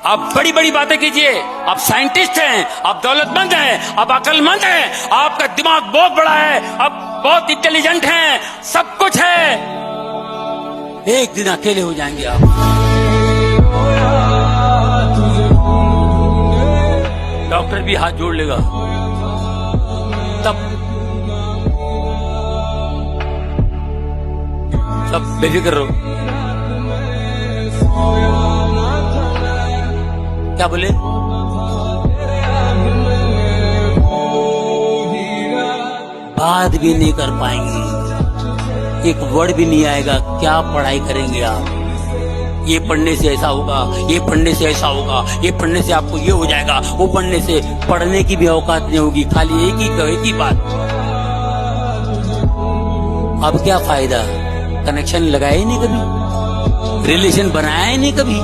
आप बड़ी बड़ी बातें कीजिए, आप साइंटिस्ट हैं, आप दौलतमंद हैं, आप अक्लमंद हैं, आपका दिमाग बहुत बड़ा है, आप बहुत इंटेलिजेंट हैं, सब कुछ है। एक दिन अकेले हो जाएंगे आप। डॉक्टर भी हाथ जोड़ लेगा तब सब बेफिक्र रहो। क्या बोले? बात भी नहीं कर पाएंगे, एक वर्ड भी नहीं आएगा, क्या पढ़ाई करेंगे आप? ये पढ़ने से ऐसा होगा, ये पढ़ने से ऐसा होगा, ये पढ़ने से आपको ये हो जाएगा, वो पढ़ने से, पढ़ने की भी औकात नहीं होगी, खाली एक ही बात। अब क्या फायदा? कनेक्शन लगाया ही नहीं कभी, रिलेशन बनाया ही नहीं कभी।